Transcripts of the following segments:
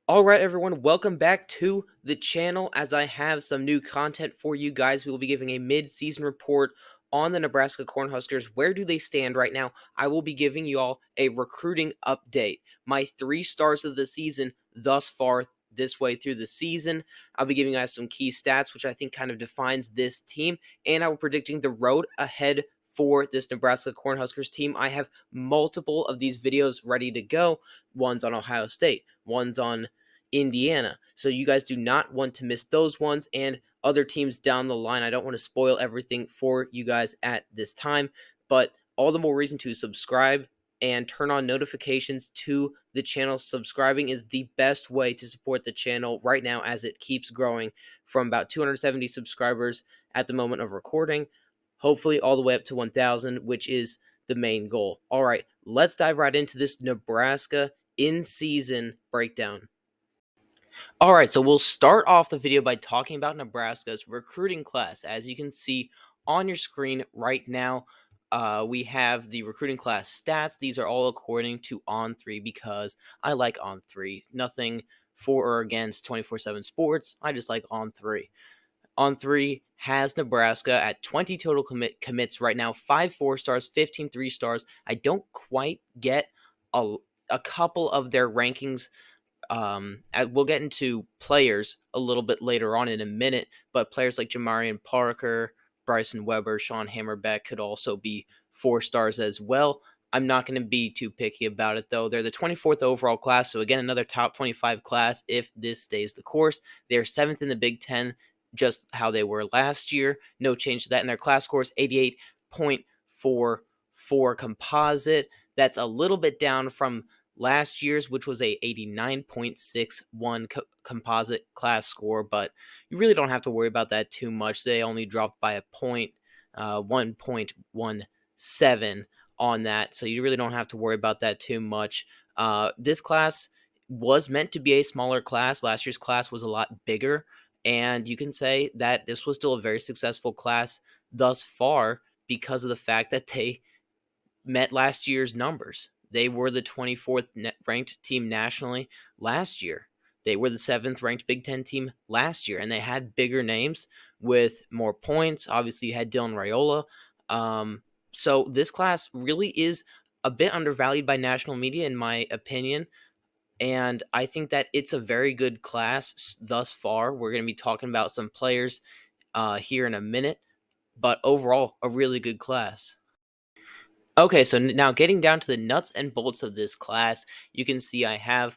All right, everyone, welcome back to the channel. As I have some new content for you guys, we will be giving a mid-season report on the Nebraska Cornhuskers. Where do they stand right now? I will be giving you all a recruiting update. My 3 stars of the season thus far this way through the season. I'll be giving you guys some key stats, which I think kind of defines this team, and I will be predicting the road ahead for this Nebraska Cornhuskers team. I have multiple of these videos ready to go. One's on Ohio State, one's on Indiana. So you guys do not want to miss those ones and other teams down the line. I don't want to spoil everything for you guys at this time, but all the more reason to subscribe and turn on notifications to the channel. Subscribing is the best way to support the channel right now as it keeps growing from about 270 subscribers at the moment of recording, hopefully all the way up to 1,000, which is the main goal. All right, let's dive right into this Nebraska in-season breakdown. All right, so we'll start off the video by talking about Nebraska's recruiting class. As you can see on your screen right now, we have the recruiting class stats. These are all according to On3 because I like On3. Nothing for or against 24/7 Sports. I just like On3. On3 has Nebraska at 20 total commits right now, 5 4-stars, 15 3-stars. I don't quite get a couple of their rankings. We'll get into players a little bit later on in a minute, but players like Jamarian Parker, Bryson Weber, Sean Hammerbeck could also be 4-stars as well. I'm not going to be too picky about it, though. They're the 24th overall class, so again, another top 25 class if this stays the course. They're 7th in the Big Ten, just how they were last year. No change to that. And their class score is 88.44 composite. That's a little bit down from last year's, which was a 89.61 composite class score, but you really don't have to worry about that too much. They only dropped by a point, 1.17 on that, so you really don't have to worry about that too much. This class was meant to be a smaller class. Last year's class was a lot bigger, and you can say that this was still a very successful class thus far because of the fact that they met last year's numbers. They were the 24th ranked team nationally last year. They were the 7th ranked Big Ten team last year, and they had bigger names with more points. Obviously, you had Dylan Raiola. So this class really is a bit undervalued by national media, in my opinion. And I think that it's a very good class thus far. We're going to be talking about some players here in a minute, but overall, a really good class. Okay, so now getting down to the nuts and bolts of this class, you can see I have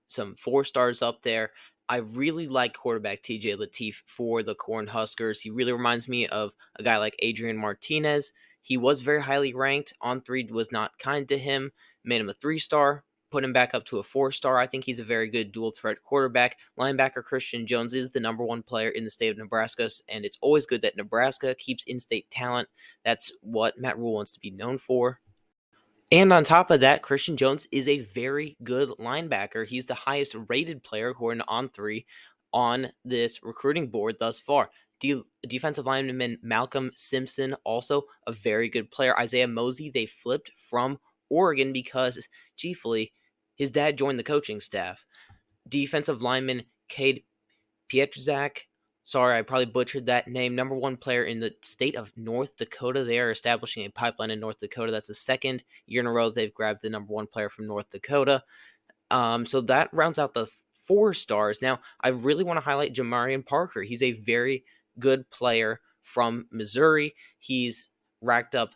some 4-stars up there. I really like quarterback TJ Lateef for the Cornhuskers. He really reminds me of a guy like Adrian Martinez. He was very highly ranked. On3 was not kind to him, made him a 3-star, put him back up to a 4-star. I think he's a very good dual threat quarterback. Linebacker Christian Jones is the #1 player in the state of Nebraska, and it's always good that Nebraska keeps in-state talent. That's what Matt Rhule wants to be known for. And on top of that, Christian Jones is a very good linebacker. He's the highest rated player, according to On3, on this recruiting board thus far. Defensive lineman Malcolm Simpson, also a very good player. Isaiah Mosey, they flipped from Oregon because, chiefly, his dad joined the coaching staff. Defensive lineman Cade Pietrzak, sorry, I probably butchered that name. #1 player in the state of North Dakota. They are establishing a pipeline in North Dakota. That's the second year in a row they've grabbed the #1 player from North Dakota. So that rounds out the 4-stars. Now, I really want to highlight Jamarian Parker. He's a very good player from Missouri. He's racked up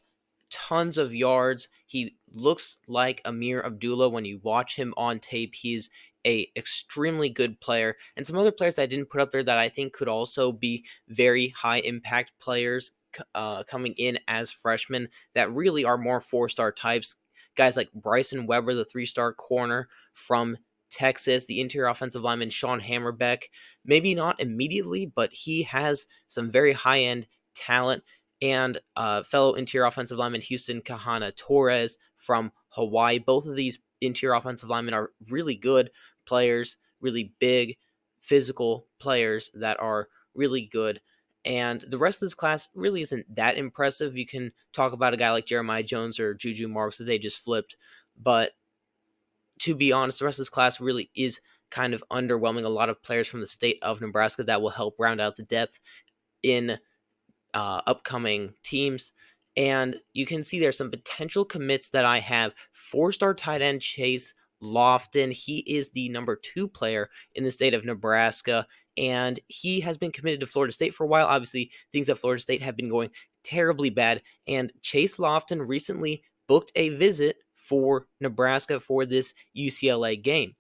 tons of yards. He looks like Amir Abdullah when you watch him on tape. He's a extremely good player, and some other players I didn't put up there that I think could also be very high impact players coming in as freshmen that really are more 4-star types. Guys like Bryson Weber, the 3-star corner from Texas, the interior offensive lineman Sean Hammerbeck. Maybe not immediately, but he has some very high end talent. And fellow interior offensive lineman Houston Kahana Torres from Hawaii. Both of these interior offensive linemen are really good players, really big, physical players that are really good. And the rest of this class really isn't that impressive. You can talk about a guy like Jeremiah Jones or Juju Marks that they just flipped. But to be honest, the rest of this class really is kind of underwhelming. A lot of players from the state of Nebraska that will help round out the depth in upcoming teams. And you can see there's some potential commits that I have. 4-star tight end Chase Lofton. He is the number 2 player in the state of Nebraska, and he has been committed to Florida State for a while. Obviously, things at Florida State have been going terribly bad, and Chase Lofton recently booked a visit for Nebraska for this UCLA game.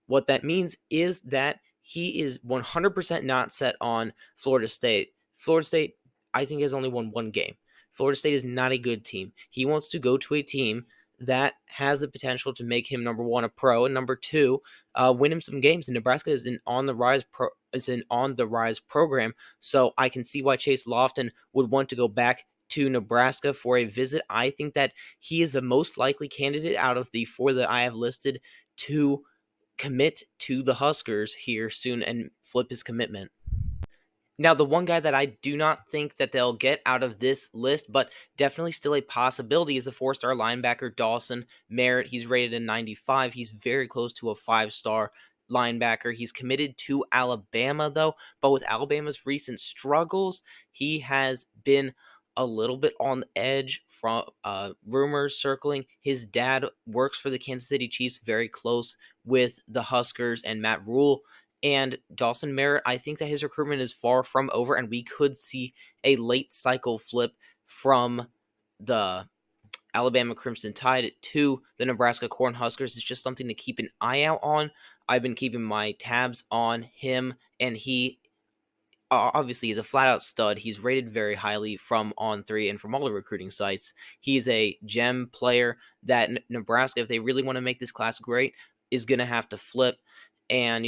What that means is that he is 100% not set on Florida State. Florida State, I think, has only won one game. Florida State is not a good team. He wants to go to a team that has the potential to make him, number one, a pro, and number two, win him some games. And Nebraska is an on the rise program, so I can see why Chase Lofton would want to go back to Nebraska for a visit. I think that he is the most likely candidate out of the 4 that I have listed to commit to the Huskers here soon and flip his commitment. Now, the one guy that I do not think that they'll get out of this list, but definitely still a possibility, is the 4-star linebacker Dawson Merritt. He's rated a 95. He's very close to a 5-star linebacker. He's committed to Alabama, though, but with Alabama's recent struggles, he has been a little bit on edge from rumors circling. His dad works for the Kansas City Chiefs, very close with the Huskers and Matt Rule. And Dawson Merritt, I think that his recruitment is far from over, and we could see a late cycle flip from the Alabama Crimson Tide to the Nebraska Cornhuskers. It's just something to keep an eye out on. I've been keeping my tabs on him, and he obviously is a flat out stud. He's rated very highly from On3 and from all the recruiting sites. He's a gem player that Nebraska, if they really want to make this class great, is going to have to flip. And,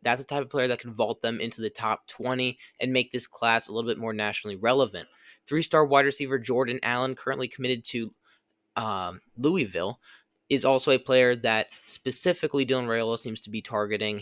that's the type of player that can vault them into the top 20 and make this class a little bit more nationally relevant. 3-star wide receiver Jordan Allen, currently committed to Louisville, is also a player that specifically Dylan Raiola seems to be targeting.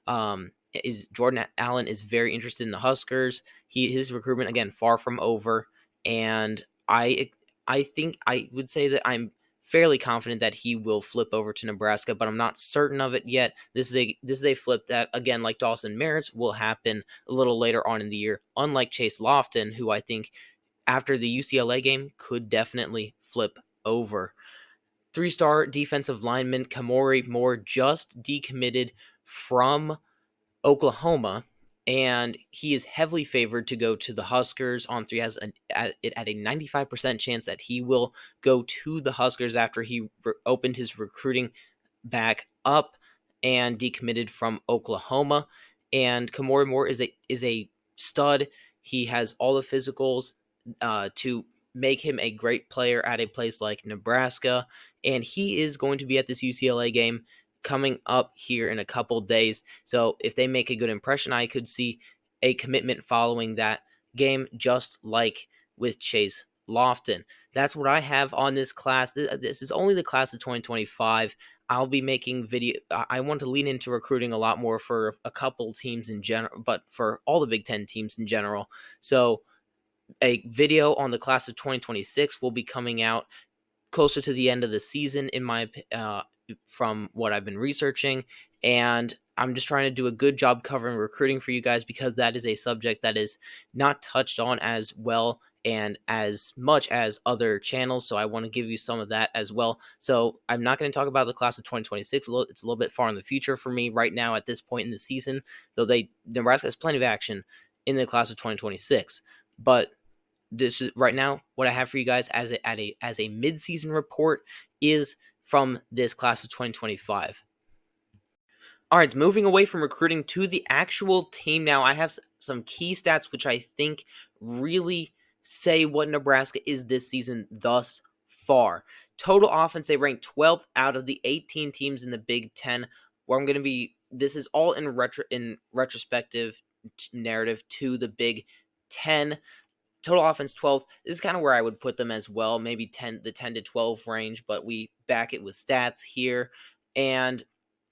Jordan Allen is very interested in the Huskers. His recruitment, again, far from over, and I think I would say that I'm fairly confident that he will flip over to Nebraska, but I'm not certain of it yet. This is a flip that, again, like Dawson Merritt's, will happen a little later on in the year, unlike Chase Lofton, who I think after the UCLA game could definitely flip over. 3-star defensive lineman Kamori Moore just decommitted from Oklahoma, and he is heavily favored to go to the Huskers. On3 has it at a 95% chance that he will go to the Huskers after he opened his recruiting back up and decommitted from Oklahoma. And Kamori Moore is a stud. He has all the physicals to make him a great player at a place like Nebraska, and he is going to be at this UCLA game coming up here in a couple days. So if they make a good impression, I could see a commitment following that game, just like with Chase Lofton. That's what I have on this class. This is only the class of 2025. I'll be making video. I want to lean into recruiting a lot more for a couple teams in general, but for all the Big Ten teams in general. So a video on the class of 2026 will be coming out closer to the end of the season, from what I've been researching, and I'm just trying to do a good job covering recruiting for you guys, because that is a subject that is not touched on as well and as much as other channels, so I want to give you some of that as well. So I'm not going to talk about the class of 2026. It's a little bit far in the future for me right now at this point in the season, though Nebraska has plenty of action in the class of 2026. But this is right now what I have for you guys as a mid-season report is from this class of 2025. All right, moving away from recruiting to the actual team now, I have some key stats which I think really say what Nebraska is this season thus far. Total offense, they rank 12th out of the 18 teams in the Big Ten, where this is all in retrospective narrative to the Big Ten. Total offense 12th. This is kind of where I would put them as well, maybe the 10 to 12 range, but we back it with stats here. And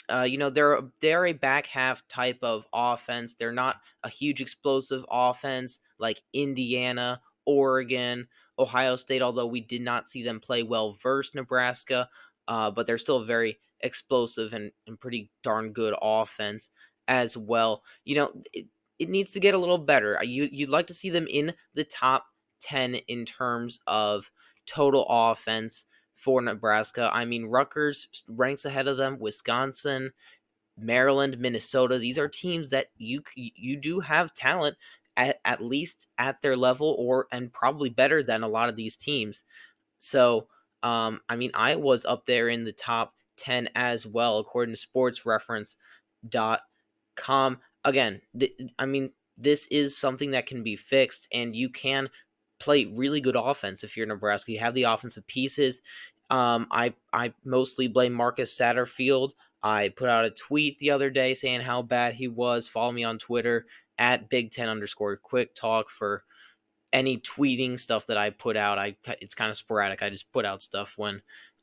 they're a back half type of offense. They're not a huge explosive offense like Indiana, Oregon, Ohio State, although we did not see them play well versus Nebraska, but they're still a very explosive and pretty darn good offense as well. It needs to get a little better. You'd like to see them in the top 10 in terms of total offense for Nebraska. I mean, Rutgers ranks ahead of them, Wisconsin, Maryland, Minnesota. These are teams that you do have talent at least at their level, or and probably better than a lot of these teams. So, I mean, I was up there in the top 10 as well, according to sportsreference.com. Again, I mean, this is something that can be fixed, and you can play really good offense if you're Nebraska. You have the offensive pieces. I mostly blame Marcus Satterfield. I put out a tweet the other day saying how bad he was. Follow me on Twitter at Big10_Quick Talk for any tweeting stuff that I put out. It's kind of sporadic. I just put out stuff when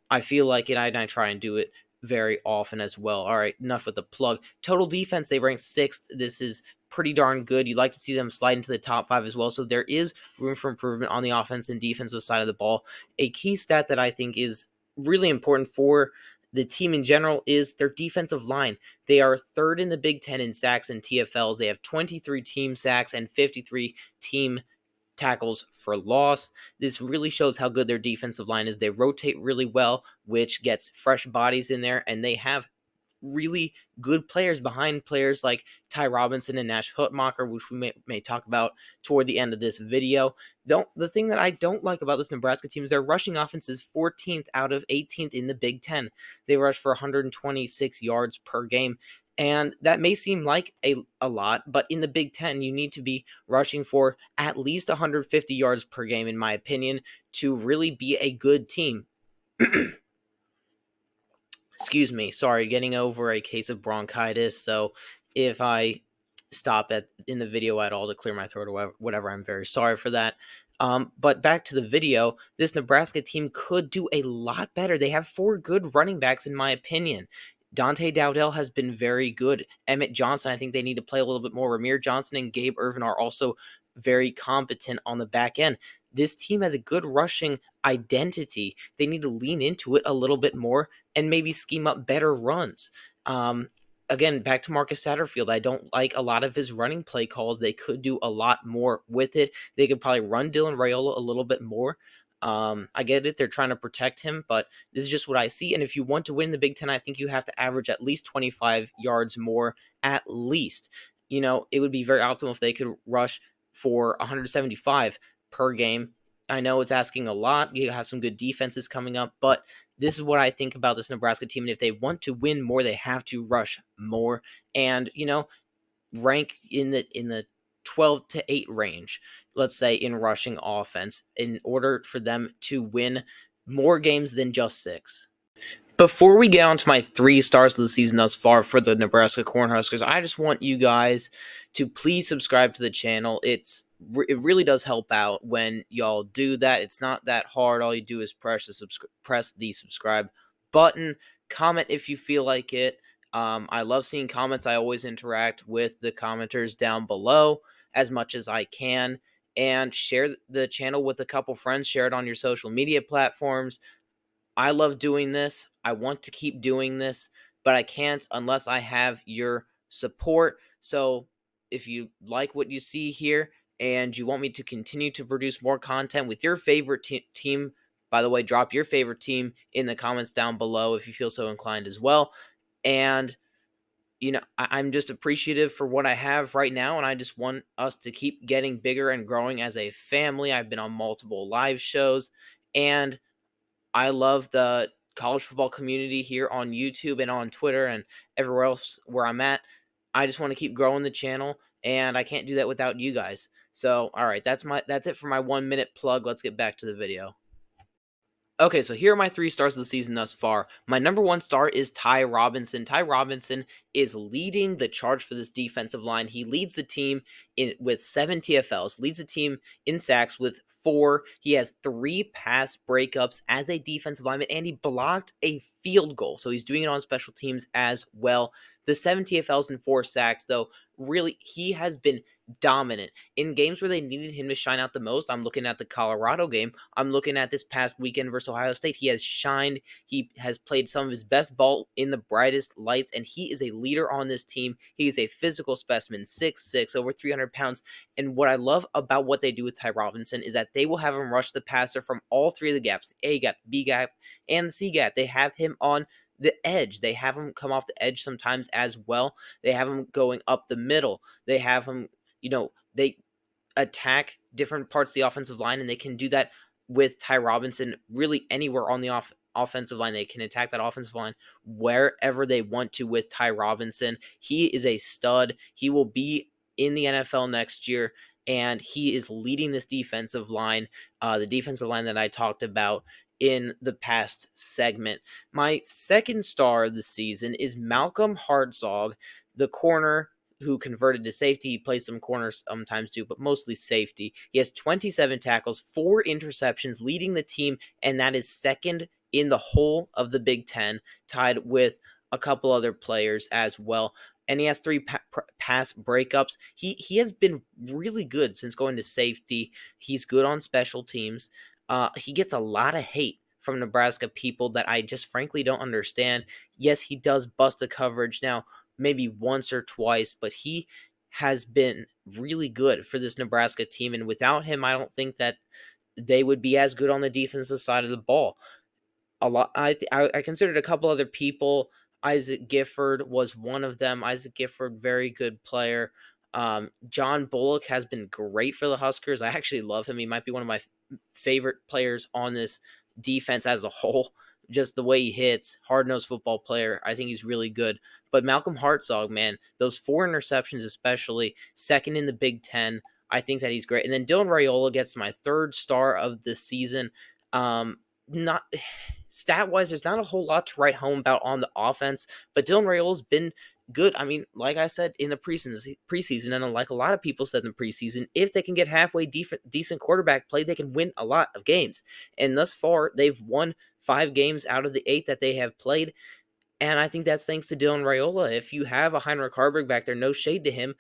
I feel like it. I try and do it very often as well. All right, enough with the plug. Total defense, they rank 6th. This is pretty darn good. You'd like to see them slide into the top 5 as well. So there is room for improvement on the offense and defensive side of the ball. A key stat that I think is really important for the team in general is their defensive line. They are 3rd in the Big Ten in sacks and TFLs. They have 23 team sacks and 53 team tackles for loss. This really shows how good their defensive line is. They rotate really well, which gets fresh bodies in there, and they have really good players behind players like Ty Robinson and Nash Hutmacher, which we may talk about toward the end of this video. The thing that I don't like about this Nebraska team is their rushing offense is 14th out of 18th in the Big Ten. They rush for 126 yards per game. And that may seem like a lot, but in the Big Ten, you need to be rushing for at least 150 yards per game, in my opinion, to really be a good team. Excuse me. Sorry, getting over a case of bronchitis. So if I stop in the video at all to clear my throat or whatever, I'm very sorry for that. But back to the video, this Nebraska team could do a lot better. They have 4 good running backs, in my opinion. Dante Dowdell has been very good. Emmett Johnson, I think they need to play a little bit more. Ramir Johnson and Gabe Irvin are also very competent on the back end. This team has a good rushing identity. They need to lean into it a little bit more and maybe scheme up better runs. Again, back to Marcus Satterfield. I don't like a lot of his running play calls. They could do a lot more with it. They could probably run Dylan Raiola a little bit more. I get it. They're trying to protect him, but this is just what I see. And if you want to win the Big Ten, I think you have to average at least 25 yards more at least. It would be very optimal if they could rush for 175 per game. I know it's asking a lot. You have some good defenses coming up, but this is what I think about this Nebraska team. And if they want to win more, they have to rush more and, rank in the 12 to 8 range, let's say, in rushing offense in order for them to win more games than just 6. Before we get on to my 3 stars of the season thus far for the Nebraska Cornhuskers, I just want you guys to please subscribe to the channel. It really does help out when y'all do that. It's not that hard. All you do is press the subscribe button. Comment if you feel like it. I love seeing comments. I always interact with the commenters down below as much as I can. And share the channel with a couple friends. Share it on your social media platforms. I love doing this. I want to keep doing this, but I can't unless I have your support. So if you like what you see here and you want me to continue to produce more content with your favorite team, by the way, drop your favorite team in the comments down below if you feel so inclined as well. And, I'm just appreciative for what I have right now, and I just want us to keep getting bigger and growing as a family. I've been on multiple live shows, and I love the college football community here on YouTube and on Twitter and everywhere else where I'm at. I just want to keep growing the channel, and I can't do that without you guys. So, all right, that's it for my 1-minute plug. Let's get back to the video. Okay, so here are my 3 stars of the season thus far. My number 1 star is Ty Robinson. Ty Robinson is leading the charge for this defensive line. He leads the team with 7 TFLs, leads the team in sacks with 4. He has 3 pass breakups as a defensive lineman, and he blocked a field goal. So he's doing it on special teams as well. The 7 TFLs and 4 sacks, though, really, he has been dominant in games where they needed him to shine out the most. I'm looking at the Colorado game. I'm looking at this past weekend versus Ohio State. He has shined. He has played some of his best ball in the brightest lights, and he is a leader on this team. He is a physical specimen, 6'6", over 300 pounds. And what I love about what they do with Ty Robinson is that they will have him rush the passer from all three of the gaps, the A gap, the B gap, and the C gap. They have him on the edge. They have him come off the edge sometimes as well. They have him going up the middle. They have him, they attack different parts of the offensive line, and they can do that with Ty Robinson really anywhere on the offensive line. They can attack that offensive line wherever they want to with Ty Robinson. He is a stud. He will be in the NFL next year, and he is leading this defensive line, the defensive line that I talked about in the past segment. My second star of the season is Malcolm Hartzog, the corner who converted to safety. He plays some corners sometimes too, but mostly safety. He has 27 tackles, 4 interceptions, leading the team, and that is second in the whole of the Big Ten, tied with a couple other players as well. And he has 3 pass breakups. He has been really good since going to safety. He's good on special teams. He gets a lot of hate from Nebraska people that I just frankly don't understand. Yes, he does bust a coverage now, maybe once or twice, but he has been really good for this Nebraska team. And without him, I don't think that they would be as good on the defensive side of the ball. I considered a couple other people. Isaac Gifford was one of them. Isaac Gifford, very good player. John Bullock has been great for the Huskers. I actually love him. He might be one of my favorite players on this defense as a whole. Just the way he hits, hard-nosed football player. I think he's really good. But Malcolm Hartzog, man, those 4 interceptions especially, second in the Big Ten. I think that he's great. And then Dylan Raiola gets my 3rd star of the season. Not stat-wise, there's not a whole lot to write home about on the offense, but Dylan Raiola's been good. I mean, like I said in the preseason, and like a lot of people said in the preseason, if they can get halfway decent quarterback play, they can win a lot of games. And thus far, they've won 5 games out of the 8 that they have played. And I think that's thanks to Dylan Raiola. If you have a Heinrich Haarberg back there, no shade to him,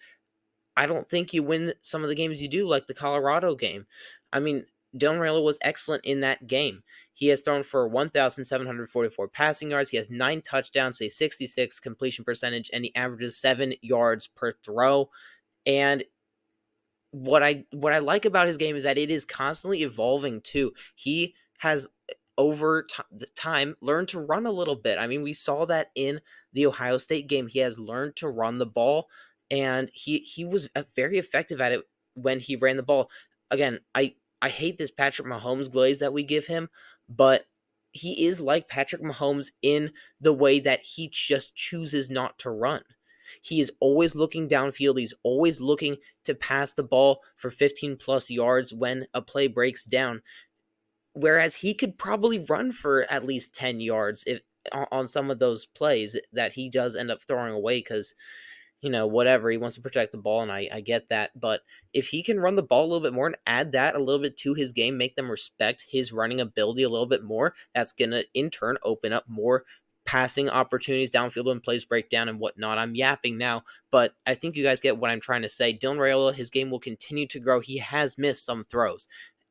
I don't think you win some of the games you do, like the Colorado game. I mean, Dylan Raiola was excellent in that game. He has thrown for 1,744 passing yards. He has 9 touchdowns, a 66 completion percentage, and he averages 7 yards per throw. And what I like about his game is that it is constantly evolving too. He has over time learned to run a little bit. I mean, we saw that in the Ohio State game. He has learned to run the ball, and he was very effective at it when he ran the ball. Again, I hate this Patrick Mahomes glaze that we give him, but he is like Patrick Mahomes in the way that he just chooses not to run. He is always looking downfield. He's always looking to pass the ball for 15 plus yards when a play breaks down. Whereas he could probably run for at least 10 yards on some of those plays that he does end up throwing away because, whatever, he wants to protect the ball, and I get that. But if he can run the ball a little bit more and add that a little bit to his game, make them respect his running ability a little bit more, that's going to, in turn, open up more passing opportunities downfield when plays break down and whatnot. I'm yapping now, but I think you guys get what I'm trying to say. Dylan Raiola, his game will continue to grow. He has missed some throws.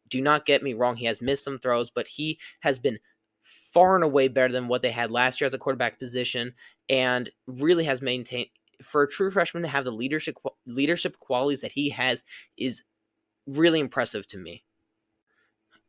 Do not get me wrong. He has missed some throws, but he has been far and away better than what they had last year at the quarterback position, and really has maintained. For a true freshman to have the leadership qualities that he has is really impressive to me.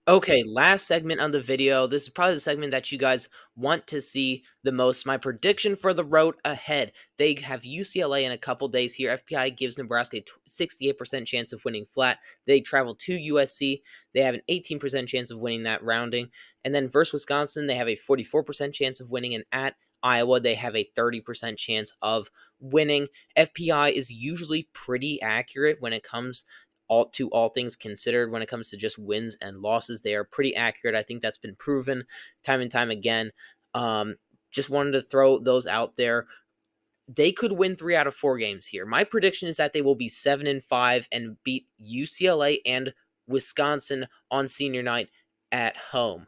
Okay, last segment on the video. This is probably the segment that you guys want to see the most. My prediction for the road ahead. They have UCLA in a couple days here. FPI gives Nebraska a 68% chance of winning flat. They travel to USC. They have an 18% chance of winning that rounding. And then versus Wisconsin, they have a 44% chance of winning. And at Iowa, they have a 30% chance of winning. FPI is usually pretty accurate when it comes all things considered. When it comes to just wins and losses, they are pretty accurate. I think that's been proven time and time again. Just wanted to throw those out there. They could win 3 out of 4 games here. My prediction is that they will be 7-5 and beat UCLA and Wisconsin on senior night at home.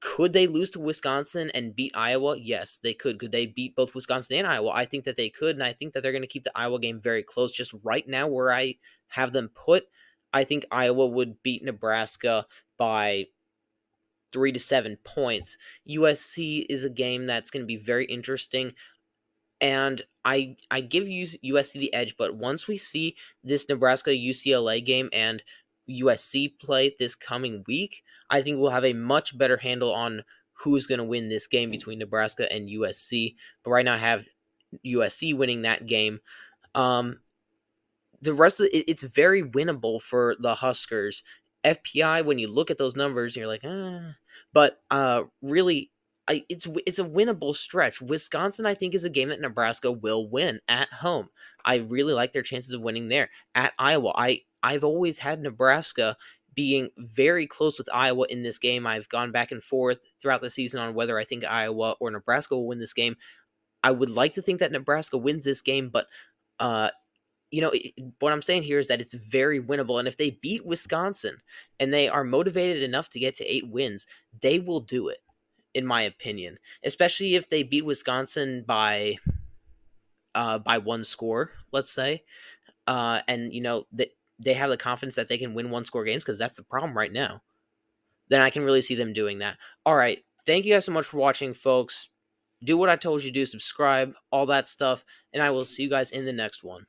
Could they lose to Wisconsin and beat Iowa? Yes, they could. Could they beat both Wisconsin and Iowa? I think that they could, and I think that they're going to keep the Iowa game very close. Just right now, where I have them put, I think Iowa would beat Nebraska by 3 to 7 points. USC is a game that's going to be very interesting, and I give USC the edge. But once we see this Nebraska UCLA game and USC play this coming week, I think we'll have a much better handle on who's going to win this game between Nebraska and USC. But right now, I have USC winning that game. Um, the rest of it's very winnable for the Huskers. FPI, when you look at those numbers, you're like, but really, it's a winnable stretch. Wisconsin, I think, is a game that Nebraska will win at home. I really like their chances of winning there. At Iowa, I've always had Nebraska being very close with Iowa in this game. I've gone back and forth throughout the season on whether I think Iowa or Nebraska will win this game. I would like to think that Nebraska wins this game, but uh, what I'm saying here is that it's very winnable. And if they beat Wisconsin and they are motivated enough to get to 8 wins, they will do it, in my opinion. Especially if they beat Wisconsin by one score, let's say, and that they have the confidence that they can win one score games because that's the problem right now. Then I can really see them doing that. All right, thank you guys so much for watching, folks. Do what I told you to do, subscribe, all that stuff, and I will see you guys in the next one.